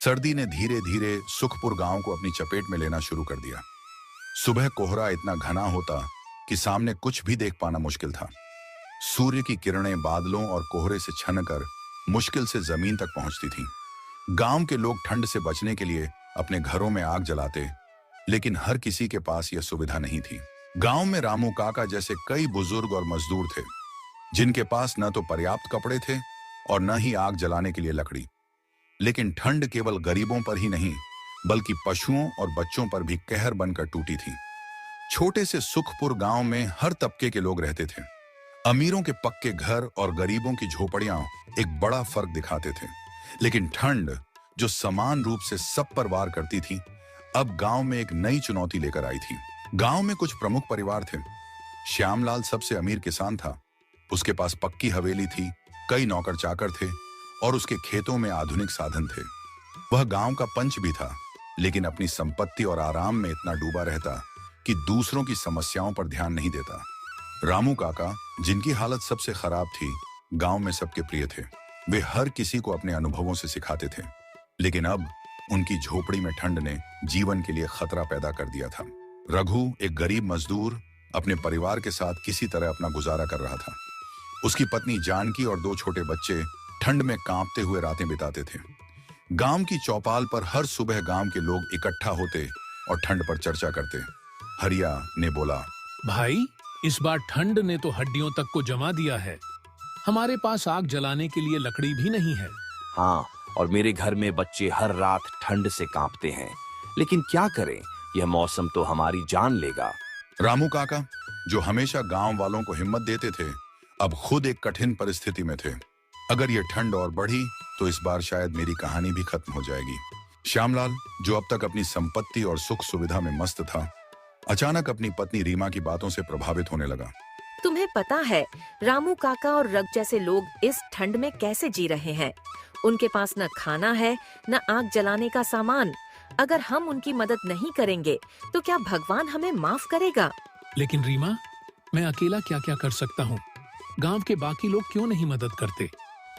सर्दी ने धीरे धीरे सुखपुर गांव को अपनी चपेट में लेना शुरू कर दिया। सुबह कोहरा इतना घना होता कि सामने कुछ भी देख पाना मुश्किल था। सूर्य की किरणें बादलों और कोहरे से छनकर मुश्किल से जमीन तक पहुंचती थीं। गांव के लोग ठंड से बचने के लिए अपने घरों में आग जलाते, लेकिन हर किसी के पास यह सुविधा नहीं थी। गांव में रामू काका जैसे कई बुजुर्ग और मजदूर थे, जिनके पास न तो पर्याप्त कपड़े थे और न ही आग जलाने के लिए लकड़ी। लेकिन ठंड केवल गरीबों पर ही नहीं, बल्कि पशुओं और बच्चों पर भी कहर बनकर टूटी थी। छोटे से सुखपुर गांव में हर तबके के लोग रहते थे। अमीरों के पक्के घर और गरीबों की झोपड़ियां एक बड़ा फर्क दिखाते थे। लेकिन ठंड, जो समान रूप से सब पर वार करती थी, अब गांव में एक नई चुनौती लेकर आई थी। गांव में कुछ प्रमुख परिवार थे। श्यामलाल सबसे अमीर किसान था। उसके पास पक्की हवेली थी, कई नौकर चाकर थे और उसके खेतों में आधुनिक साधन थे। वह गांव का पंच भी था, लेकिन अपनी संपत्ति और आराम में इतना डूबा रहता कि दूसरों की समस्याओं पर ध्यान नहीं देता। रामू काका, जिनकी हालत सबसे खराब थी, गांव में सबके प्रिय थे। वे हर किसी को अपने अनुभवों से सिखाते थे। लेकिन अब उनकी झोपड़ी में ठंड ने जीवन के लिए खतरा पैदा कर दिया था। रघु, एक गरीब मजदूर, अपने परिवार के साथ किसी तरह अपना गुजारा कर रहा था। उसकी पत्नी जानकी और 2 छोटे बच्चे ठंड में कांपते हुए रातें बिताते थे। गांव की चौपाल पर हर सुबह गांव के लोग इकट्ठा होते और ठंड पर चर्चा करते। हरिया ने बोला, भाई, इस बार ठंड ने तो हड्डियों तक को जमा दिया है। हमारे पास आग जलाने के लिए लकड़ी भी नहीं है। हाँ, और मेरे घर में बच्चे हर रात ठंड से कांपते हैं। लेकिन क्या करें, यह मौसम तो हमारी जान लेगा। रामू काका, जो हमेशा गांव वालों को हिम्मत देते थे, अब खुद एक कठिन परिस्थिति में थे। अगर ये ठंड और बढ़ी तो इस बार शायद मेरी कहानी भी खत्म हो जाएगी। श्यामलाल, जो अब तक अपनी संपत्ति और सुख सुविधा में मस्त था, अचानक अपनी पत्नी रीमा की बातों से प्रभावित होने लगा। तुम्हें पता है रामू काका और रघु जैसे लोग इस ठंड में कैसे जी रहे हैं? उनके पास न खाना है, न आग जलाने का सामान। अगर हम उनकी मदद नहीं करेंगे तो क्या भगवान हमें माफ करेगा? लेकिन रीमा, मैं अकेला क्या क्या कर सकता हूँ? गांव के बाकी लोग क्यों नहीं मदद करते?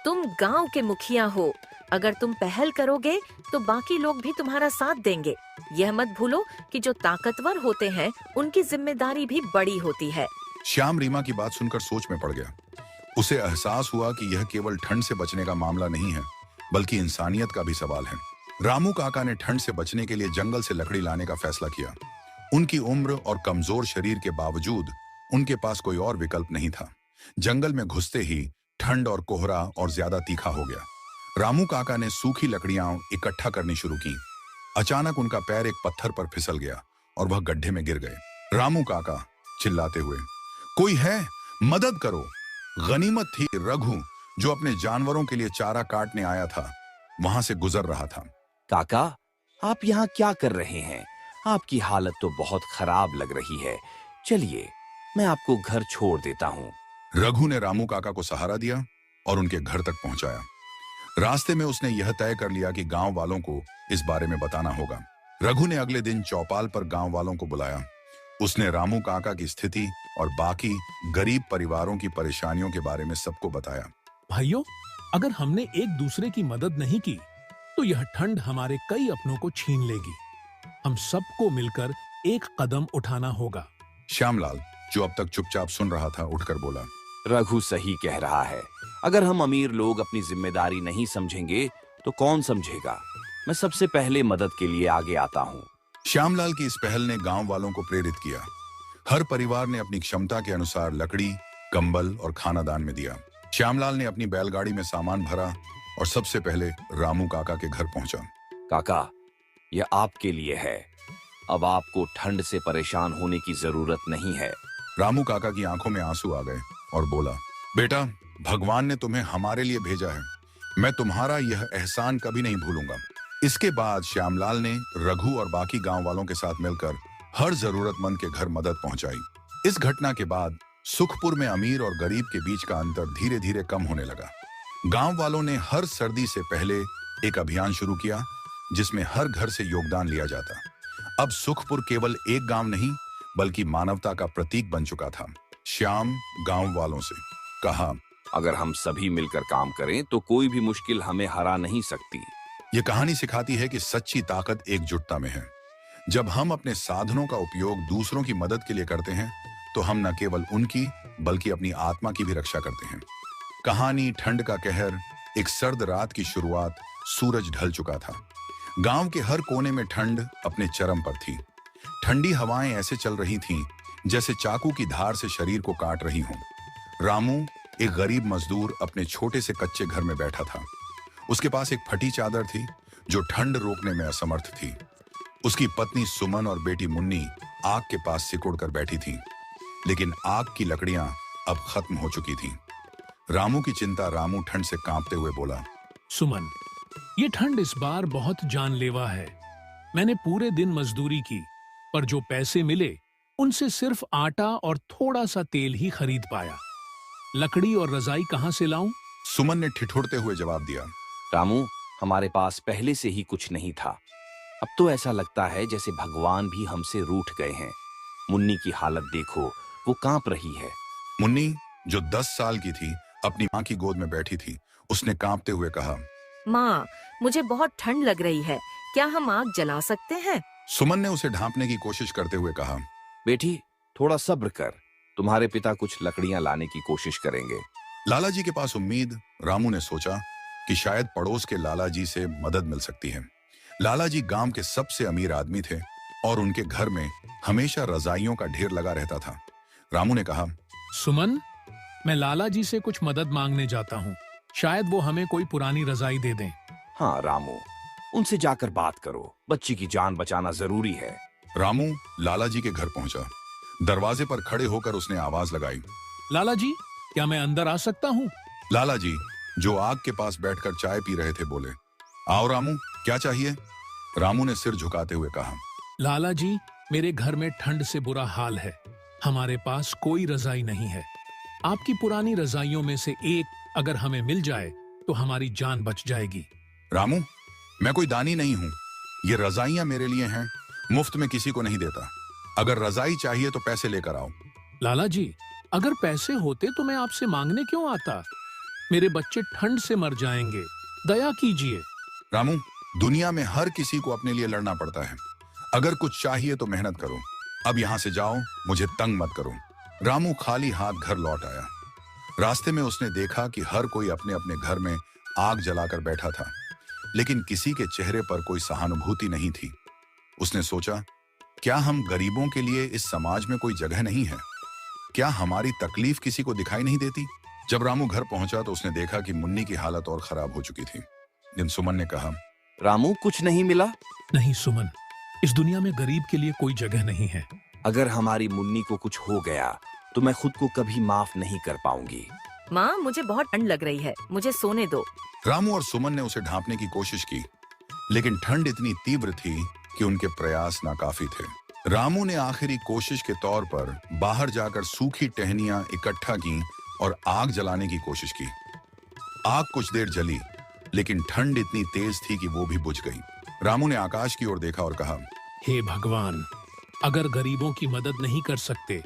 तुम गांव के मुखिया हो। अगर तुम पहल करोगे तो बाकी लोग भी तुम्हारा साथ देंगे। यह मत भूलो कि जो ताकतवर होते हैं उनकी जिम्मेदारी भी बड़ी होती है। श्याम रीमा की बात सुनकर सोच में पड़ गया। उसे एहसास हुआ कि यह केवल ठंड से बचने का मामला नहीं है, बल्कि इंसानियत का भी सवाल है। रामू काका ने ठंड से बचने के लिए जंगल से लकड़ी लाने का फैसला किया। उनकी उम्र और कमजोर शरीर के बावजूद उनके पास कोई और विकल्प नहीं था। जंगल में घुसते ही ठंड और कोहरा और ज्यादा तीखा हो गया। रामू काका ने सूखी लकड़ियां इकट्ठा करनी शुरू की। अचानक उनका पैर एक पत्थर पर फिसल गया और वह गड्ढे में गिर गए। रामू काका चिल्लाते हुए, कोई है, मदद करो। गनीमत थी रघु, जो अपने जानवरों के लिए चारा काटने आया था, वहां से गुजर रहा था। काका, आप यहाँ क्या कर रहे हैं? आपकी हालत तो बहुत खराब लग रही है। चलिए, मैं आपको घर छोड़ देता हूँ। रघु ने रामू काका को सहारा दिया और उनके घर तक पहुंचाया। रास्ते में उसने यह तय कर लिया कि गांव वालों को इस बारे में बताना होगा। रघु ने अगले दिन चौपाल पर गांव वालों को बुलाया। उसने रामू काका की स्थिति और बाकी गरीब परिवारों की परेशानियों के बारे में सबको बताया। भाइयों, अगर हमने एक दूसरे की मदद नहीं की तो यह ठंड हमारे कई अपनों को छीन लेगी। हम सबको मिलकर एक कदम उठाना होगा। श्यामलाल, जो अब तक चुपचाप सुन रहा था, उठकर बोला, रघु सही कह रहा है। अगर हम अमीर लोग अपनी जिम्मेदारी नहीं समझेंगे तो कौन समझेगा? मैं सबसे पहले मदद के लिए आगे आता हूँ। श्यामलाल की इस पहल ने गांव वालों को प्रेरित किया। हर परिवार ने अपनी क्षमता के अनुसार लकड़ी, कंबल और खाना दान में दिया। श्यामलाल ने अपनी बैलगाड़ी में सामान भरा और सबसे पहले रामू काका के घर पहुंचा। काका, यह आपके लिए है। अब आपको ठंड से परेशान होने की जरूरत नहीं है। रामू काका की आंखों में आंसू आ गए और बोला, बेटा, भगवान ने तुम्हें हमारे लिए भेजा है। मैं तुम्हारा यह एहसान कभी नहीं भूलूंगा। इसके बाद श्यामलाल ने रघु और बाकी गांव वालों के साथ मिलकर हर जरूरतमंद के घर मदद पहुंचाई। इस घटना के बाद सुखपुर में अमीर और गरीब के बीच का अंतर धीरे धीरे कम होने लगा। गांव वालों ने हर सर्दी से पहले एक अभियान शुरू किया, जिसमें हर घर से योगदान लिया जाता। अब सुखपुर केवल एक गांव नहीं, बल्कि मानवता का प्रतीक बन चुका था। श्याम गांव वालों से कहा, अगर हम सभी मिलकर काम करें तो कोई भी मुश्किल हमें हरा नहीं सकती। ये कहानी सिखाती है कि सच्ची ताकत एकजुटता में है। जब हम अपने साधनों का उपयोग दूसरों की मदद के लिए करते हैं तो हम न केवल उनकी बल्कि अपनी आत्मा की भी रक्षा करते हैं। कहानी ठंड का कहर। एक सर्द रात की शुरुआत। सूरज ढल चुका था। गांव के हर कोने में ठंड अपने चरम पर थी। ठंडी हवाएं ऐसे चल रही थीं जैसे चाकू की धार से शरीर को काट रही हों। रामू, एक गरीब मजदूर, अपने छोटे से कच्चे घर में बैठा था। उसके पास एक फटी चादर थी जो ठंड रोकने में असमर्थ थी। उसकी पत्नी सुमन और बेटी मुन्नी आग के पास सिकुड़ कर बैठी थीं, लेकिन आग की लकड़ियां अब खत्म हो चुकी थीं। रामू की चिंता। रामू ठंड से कांपते हुए बोला, सुमन, ये ठंड इस बार बहुत जानलेवा है। मैंने पूरे दिन मजदूरी की, पर जो पैसे मिले उनसे सिर्फ आटा और थोड़ा सा तेल ही खरीद पाया। लकड़ी और रजाई कहां से लाऊं? सुमन ने ठिठुरते हुए जवाब दिया। रामू, हमारे पास पहले से ही कुछ नहीं था। अब तो ऐसा लगता है जैसे भगवान भी हमसे रूठ गए हैं। मुन्नी की हालत देखो, वो कांप रही है। मुन्नी, जो 10 साल की थी, अपनी मां की गोद में बैठी थी। उसने कांपते हुए कहा, माँ, मुझे बहुत ठंड लग रही है, क्या हम आग जला सकते हैं? सुमन ने उसे ढांपने की कोशिश करते हुए कहा, बेटी, थोड़ा सब्र कर। तुम्हारे पिता कुछ लकड़ियां लाने की कोशिश करेंगे। लाला जी के पास उम्मीद। रामू ने सोचा कि शायद पड़ोस के लाला जी से मदद मिल सकती है। लाला जी गांव के सबसे अमीर आदमी थे और उनके घर में हमेशा रजाइयों का ढेर लगा रहता था। रामू ने कहा, सुमन, मैं लाला जी से कुछ मदद मांगने जाता हूँ। शायद वो हमें कोई पुरानी रजाई दे दें। हाँ रामू, उनसे जाकर बात करो। बच्ची की जान बचाना जरूरी है। रामू लाला जी के घर पहुंचा। दरवाजे पर खड़े होकर उसने आवाज लगाई, लाला जी, क्या मैं अंदर आ सकता हूँ? लाला जी, जो आग के पास बैठकर चाय पी रहे थे, बोले, आओ रामू, क्या चाहिए? रामू ने सिर झुकाते हुए कहा, लाला जी, मेरे घर में ठंड से बुरा हाल है। हमारे पास कोई रजाई नहीं है। आपकी पुरानी रजाइयों में से एक अगर हमें मिल जाए तो हमारी जान बच जाएगी। रामू, मैं कोई दानी नहीं हूं। ये रजाइयां मेरे लिए हैं, मुफ्त में किसी को नहीं देता। अगर रजाई चाहिए तो पैसे लेकर आओ। लाला जी, अगर पैसे होते तो मैं आपसे मांगने क्यों आता? मेरे बच्चे ठंड से मर जाएंगे, दया कीजिए। रामू, दुनिया में हर किसी को अपने लिए लड़ना पड़ता है। अगर कुछ चाहिए तो मेहनत करो। अब यहां से जाओ, मुझे तंग मत करो। रामू खाली हाथ घर लौट आया। रास्ते में उसने देखा कि हर कोई अपने अपने घर में आग जलाकर बैठा था, लेकिन किसी के चेहरे पर कोई सहानुभूति नहीं थी। उसने सोचा, क्या हम गरीबों के लिए इस समाज में कोई जगह नहीं है? क्या हमारी तकलीफ किसी को दिखाई नहीं देती? जब रामू घर पहुंचा तो उसने देखा कि मुन्नी की हालत और खराब हो चुकी थी। दिन सुमन ने कहा, रामू, कुछ नहीं मिला? नहीं सुमन, इस दुनिया में गरीब के लिए कोई जगह नहीं है। अगर हमारी मुन्नी को कुछ हो गया तो मैं खुद को कभी माफ नहीं कर पाऊंगी। माँ, मुझे बहुत ठंड लग रही है, मुझे सोने दो। रामू और सुमन ने उसे ढांपने की कोशिश की, लेकिन ठंड इतनी तीव्र थी कि उनके प्रयास नाकाफी थे। रामू ने आखिरी कोशिश के तौर पर बाहर जाकर सूखी टहनियां इकट्ठा की और आग जलाने की कोशिश की। आग कुछ देर जली, लेकिन ठंड इतनी तेज थी कि वो भी बुझ गई। रामू ने आकाश की ओर देखा और कहा, हे भगवान, अगर गरीबों की मदद नहीं कर सकते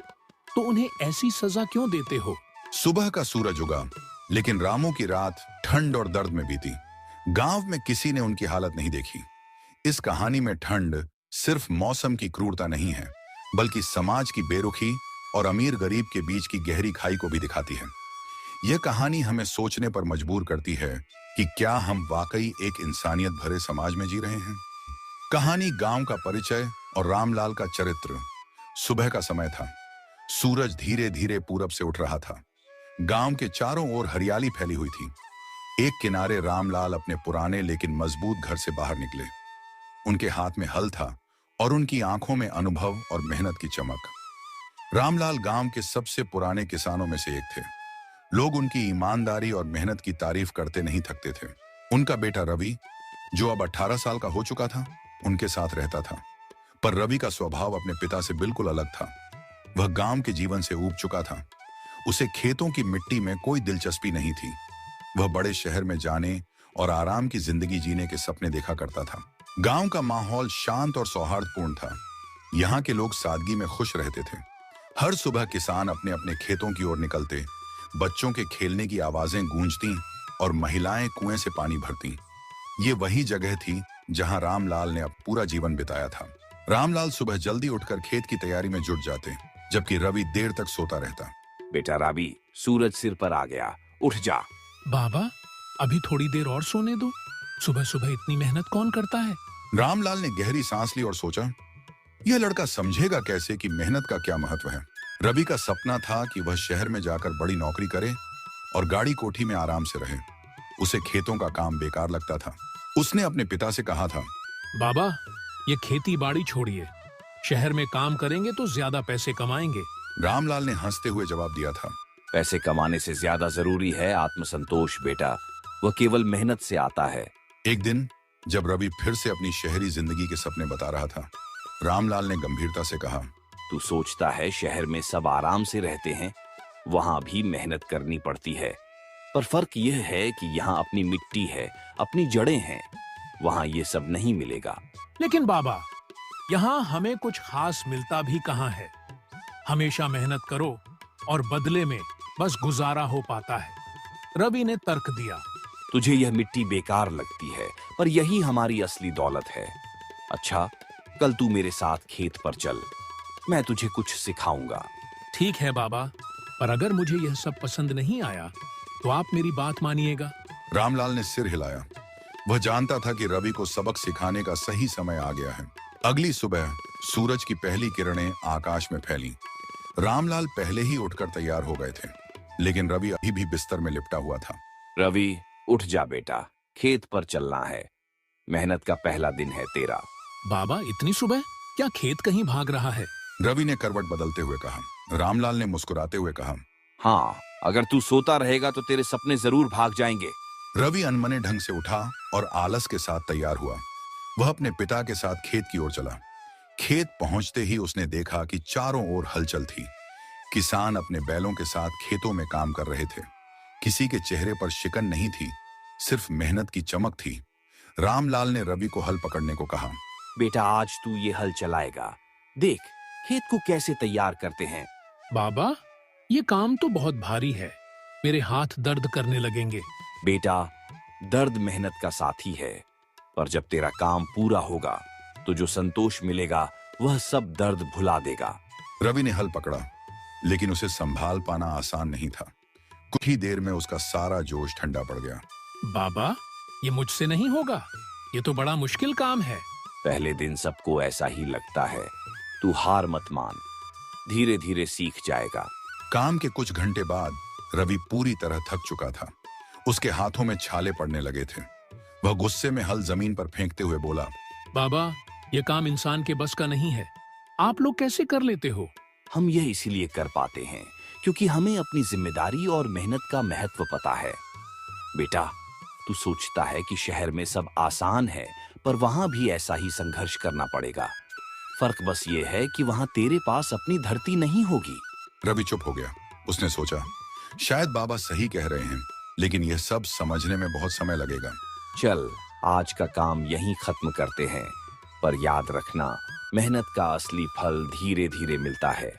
तो उन्हें ऐसी सजा क्यों देते हो? सुबह का सूरज उगा, लेकिन रामू की रात ठंड और दर्द में बीती। गांव में किसी ने उनकी हालत नहीं देखी। इस कहानी में ठंड सिर्फ मौसम की क्रूरता नहीं है, बल्कि समाज की बेरुखी और अमीर गरीब के बीच की गहरी खाई को भी दिखाती है। यह कहानी हमें सोचने पर मजबूर करती है कि क्या हम वाकई एक इंसानियत भरे समाज में जी रहे हैं। कहानी गांव का परिचय और रामलाल का चरित्र। सुबह का समय था। सूरज धीरे धीरे पूरब से उठ रहा था। गांव के चारों ओर हरियाली फैली हुई थी। एक किनारे रामलाल अपने पुराने लेकिन मजबूत घर से बाहर निकले। उनके हाथ में हल था और उनकी आंखों में अनुभव और मेहनत की चमक। रामलाल गांव के सबसे पुराने किसानों में से एक थे। लोग उनकी ईमानदारी और मेहनत की तारीफ करते नहीं थकते थे। उनका बेटा रवि, जो अब 18 साल का हो चुका था, उनके साथ रहता था। पर रवि का स्वभाव अपने पिता से बिल्कुल अलग था। वह गांव के जीवन से ऊब चुका था। उसे खेतों की मिट्टी में कोई दिलचस्पी नहीं थी। वह बड़े शहर में जाने और आराम की जिंदगी जीने के सपने देखा करता था। गांव का माहौल शांत और सौहार्दपूर्ण था। यहाँ के लोग सादगी में खुश रहते थे। हर सुबह किसान अपने अपने खेतों की ओर निकलते, बच्चों के खेलने की आवाजें गूंजती और महिलाएं कुएं से पानी भरती। ये वही जगह थी जहां रामलाल ने अब पूरा जीवन बिताया था। रामलाल सुबह जल्दी उठकर खेत की तैयारी में जुट जाते, जबकि रवि देर तक सोता रहता। बेटा रवि, सूरज सिर पर आ गया, उठ जा। बाबा, अभी थोड़ी देर और सोने दो। सुबह सुबह इतनी मेहनत कौन करता है? रामलाल ने गहरी सांस ली और सोचा, यह लड़का समझेगा कैसे कि मेहनत का क्या महत्व है। रवि का सपना था कि वह शहर में जाकर बड़ी नौकरी करे और गाड़ी कोठी में आराम से रहे। उसे खेतों का काम बेकार लगता था। उसने अपने पिता से कहा था, बाबा, ये खेती बाड़ी छोड़िए, शहर में काम करेंगे तो ज्यादा पैसे कमाएंगे। रामलाल ने हंसते हुए जवाब दिया था, पैसे कमाने से ज्यादा जरूरी है आत्मसंतोष बेटा, वह केवल मेहनत से आता है। एक दिन जब रवि फिर से अपनी शहरी जिंदगी के सपने बता रहा था, रामलाल ने गंभीरता से कहा, तू सोचता है शहर में सब आराम से रहते हैं, वहां भी मेहनत करनी पड़ती है, पर फर्क यह है कि यहाँ अपनी मिट्टी है, अपनी जड़ें हैं, वहां ये सब नहीं मिलेगा। लेकिन बाबा, यहाँ हमें कुछ खास मिलता भी कहाँ है। हमेशा मेहनत करो और बदले में बस गुजारा हो पाता है। रवि ने तर्क दिया। तुझे यह मिट्टी बेकार लगती है, पर यही हमारी असली दौलत है। अच्छा, कल तू मेरे साथ खेत पर चल, मैं तुझे कुछ सिखाऊंगा। ठीक है बाबा, पर अगर मुझे यह सब पसंद नहीं आया तो आप मेरी बात मानिएगा। रामलाल ने सिर हिलाया। वह जानता था कि रवि को सबक सिखाने का सही समय आ गया है। अगली सुबह सूरज की पहली किरणें आकाश में फैलीं। रामलाल पहले ही उठकर तैयार हो गए थे, लेकिन रवि अभी भी बिस्तर में लिपटा हुआ था। रवि, उठ जा बेटा, खेत पर चलना है, मेहनत का पहला दिन है तेरा। बाबा, इतनी सुबह क्या खेत कहीं भाग रहा है? रवि ने करवट बदलते हुए कहा। रामलाल ने मुस्कुराते हुए कहा, हाँ, अगर तू सोता रहेगा तो तेरे सपने जरूर भाग जाएंगे। रवि अनमने ढंग से उठा और आलस के साथ तैयार हुआ। वह अपने पिता के साथ खेत की ओर चला। खेत पहुंचते ही उसने देखा कि चारों ओर हलचल थी। किसान अपने बैलों के साथ खेतों में काम कर रहे थे। किसी के चेहरे पर शिकन नहीं थी, सिर्फ मेहनत की चमक थी। रामलाल ने रवि को हल पकड़ने को कहा। बेटा, आज तू ये हल चलाएगा, देख खेत को कैसे तैयार करते हैं। बाबा, ये काम तो बहुत भारी है, मेरे हाथ दर्द करने लगेंगे। बेटा, दर्द मेहनत का साथी है, पर जब तेरा काम पूरा होगा तो जो संतोष मिलेगा वह सब दर्द भुला देगा। रवि ने हल पकड़ा, लेकिन उसे संभाल पाना आसान नहीं था। कुछ ही देर में उसका सारा जोश ठंडा पड़ गया। बाबा, ये मुझसे नहीं होगा, ये तो बड़ा मुश्किल काम है। पहले दिन सबको ऐसा ही लगता है, तू हार मत मान, धीरे धीरे सीख जाएगा। काम के कुछ घंटे बाद रवि पूरी तरह थक चुका था। उसके हाथों में छाले पड़ने लगे थे। वह गुस्से में हल जमीन पर फेंकते हुए बोला, बाबा, ये काम इंसान के बस का नहीं है, आप लोग कैसे कर लेते हो? हम यह इसीलिए कर पाते हैं क्योंकि हमें अपनी जिम्मेदारी और मेहनत का महत्व पता है। बेटा, तू सोचता है कि शहर में सब आसान है, पर वहां भी ऐसा ही संघर्ष करना पड़ेगा। फर्क बस ये है कि वहां तेरे पास अपनी धरती नहीं होगी। रवि चुप हो गया। उसने सोचा, शायद बाबा सही कह रहे हैं, लेकिन यह सब समझने में बहुत समय लगेगा। चल, आज का काम यहीं खत्म करते हैं, पर याद रखना, मेहनत का असली फल धीरे धीरे मिलता है।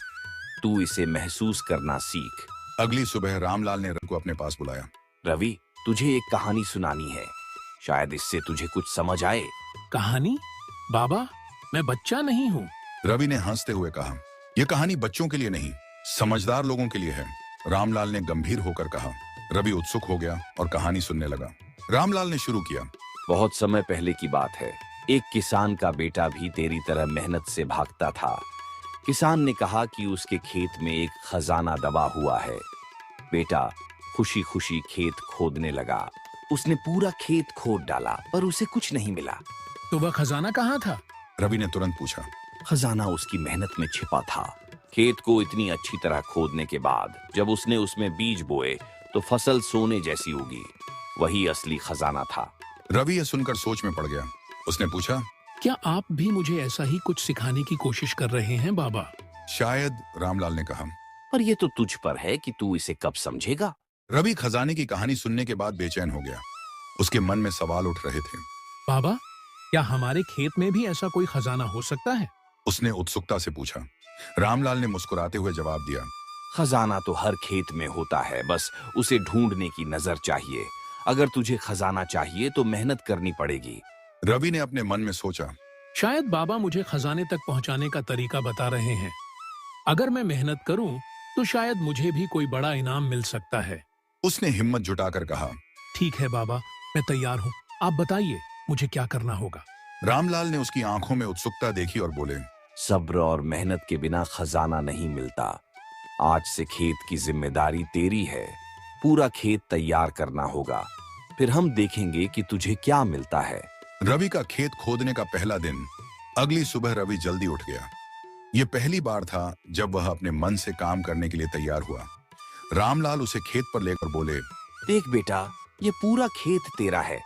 तू इसे महसूस करना सीख। अगली सुबह रामलाल ने रवि को अपने पास बुलाया। रवि, तुझे एक कहानी सुनानी है, शायद इससे तुझे कुछ समझ आए। कहानी? बाबा, मैं बच्चा नहीं हूँ। रवि ने हंसते हुए कहा, यह कहानी बच्चों के लिए नहीं, समझदार लोगों के लिए है। रामलाल ने गंभीर होकर कहा। रवि उत्सुक हो गया और कहानी सुनने लगा। रामलाल ने शुरू किया। बहुत समय पहले की बात है, एक किसान का बेटा भी तेरी तरह मेहनत से भागता था। किसान ने कहा कि उसके खेत में एक खजाना दबा हुआ है। बेटा खुशी खुशी खेत खोदने लगा। उसने पूरा खेत खोद डाला, पर उसे कुछ नहीं मिला। तो वह खजाना कहाँ था? रवि ने तुरंत पूछा। खजाना उसकी मेहनत में छिपा था। खेत को इतनी अच्छी तरह खोदने के बाद जब उसने उसमें बीज बोए तो फसल सोने जैसी उगी। वही असली खजाना था। रवि यह सुनकर सोच में पड़ गया। उसने पूछा, क्या आप भी मुझे ऐसा ही कुछ सिखाने की कोशिश कर रहे हैं बाबा? शायद, रामलाल ने कहा। पर यह तो तुझ पर है कि तू इसे कब समझेगा। रवि खजाने की कहानी सुनने के बाद बेचैन हो गया। उसके मन में सवाल उठ रहे थे। बाबा, क्या हमारे खेत में भी ऐसा कोई खजाना हो सकता है? उसने उत्सुकता से पूछा। रामलाल ने मुस्कुराते हुए जवाब दिया, खजाना तो हर खेत में होता है, बस उसे ढूंढने की नजर चाहिए। अगर तुझे खजाना चाहिए तो मेहनत करनी पड़ेगी। रवि ने अपने मन में सोचा। शायद बाबा मुझे खजाने तक पहुंचाने का तरीका बता रहे हैं। अगर मैं मेहनत करूं तो शायद मुझे भी कोई बड़ा इनाम मिल सकता है। उसने हिम्मत जुटाकर कहा। ठीक है बाबा, मैं तैयार हूं। आप बताइए मुझे क्या करना होगा। रामलाल ने उसकी आंखों में उत्सुकता देखी और बोले, सब्र और मेहनत के बिना खजाना नहीं मिलता। आज से खेत की जिम्मेदारी तेरी है। पूरा खेत तैयार करना होगा, फिर हम देखेंगे कि तुझे क्या मिलता है। रवि का खेत खोदने का पहला दिन। अगली सुबह रवि जल्दी उठ गया। यह पहली बार था जब वह अपने मन से काम करने के लिए तैयार हुआ। रामलाल उसे खेत पर लेकर बोले, देख बेटा, ये पूरा खेत तेरा है।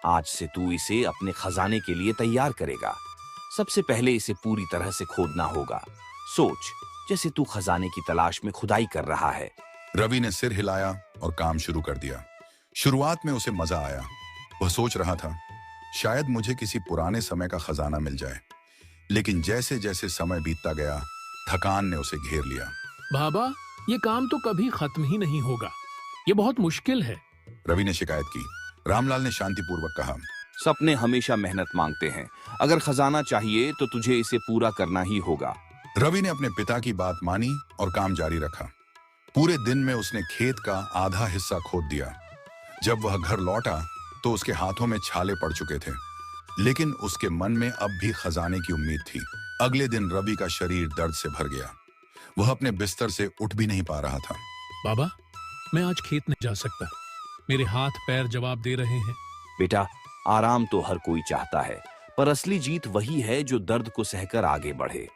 आज से तू इसे अपने खजाने के लिए तैयार करेगा। सबसे पहले इसे पूरी तरह से खोदना होगा। सोच, जैसे तू खजाने की तलाश में खुदाई कर रहा है। रवि ने सिर हिलाया और काम शुरू कर दिया। शुरुआत में उसे मजा आया। वह सोच रहा था, शायद मुझे किसी पुराने समय का खजाना मिल जाए। लेकिन जैसे जैसे समय बीतता गया, थकान ने उसे घेर लिया। बाबा, ये काम तो कभी खत्म ही नहीं होगा। ये बहुत मुश्किल है। रवि ने शिकायत की। रामलाल ने शांतिपूर्वक कहा, सपने हमेशा मेहनत मांगते हैं। अगर खजाना चाहिए तो तुझे इसे पूरा करना ही होगा। रवि ने अपने पिता की बात मानी और काम जारी रखा। पूरे दिन में उसने खेत का आधा हिस्सा खोद दिया। जब वह घर लौटा तो उसके हाथों में छाले पड़ चुके थे, लेकिन उसके मन में अब भी खजाने की उम्मीद थी। अगले दिन रवि का शरीर दर्द से भर गया। वह अपने बिस्तर से उठ भी नहीं पा रहा था। बाबा, मैं आज खेत नहीं जा सकता। मेरे हाथ पैर जवाब दे रहे हैं। बेटा, आराम तो हर कोई चाहता है, पर असली जीत वही है जो दर्द को सहकर आगे बढ़े।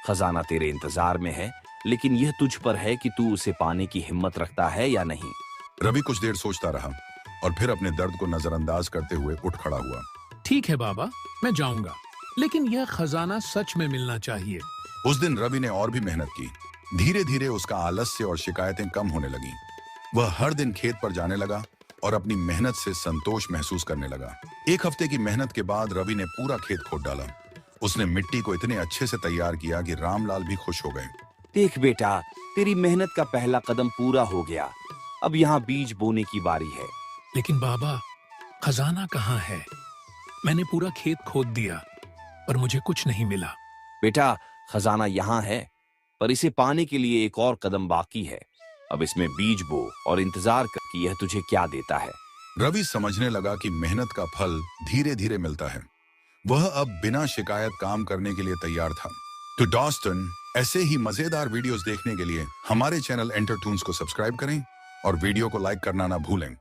खजाना तेरे इंतजार में है, लेकिन यह तुझ पर है कि तू उसे पाने की हिम्मत रखता है या नहीं। रवि कुछ देर सोचता रहा और फिर अपने दर्द को नजरअंदाज करते हुए उठ खड़ा हुआ। ठीक है बाबा, मैं जाऊंगा, लेकिन यह खजाना सच में मिलना चाहिए। उस दिन रवि ने और भी मेहनत की। धीरे धीरे उसका आलस्य और शिकायतें कम होने लगी। वह हर दिन खेत पर जाने लगा और अपनी मेहनत से संतोष महसूस करने लगा। एक हफ्ते की मेहनत के बाद रवि ने पूरा खेत खोद डाला। उसने मिट्टी को इतने अच्छे से तैयार किया कि रामलाल भी खुश हो गए। देख बेटा, तेरी मेहनत का पहला कदम पूरा हो गया। अब यहाँ बीज बोने की बारी है। लेकिन बाबा, खजाना कहाँ है? मैंने पूरा खेत खोद दिया, पर मुझे कुछ नहीं मिला। बेटा, खजाना यहाँ है, पर इसे पाने के लिए एक और कदम बाकी है। अब इसमें बीज बो और इंतजार कर कि यह तुझे क्या देता है। रवि समझने लगा कि मेहनत का फल धीरे धीरे मिलता है। वह अब बिना शिकायत काम करने के लिए तैयार था। तो दोस्तों, ऐसे ही मजेदार वीडियोस देखने के लिए हमारे चैनल एंटरटून्स को सब्सक्राइब करें और वीडियो को लाइक करना ना भूलें।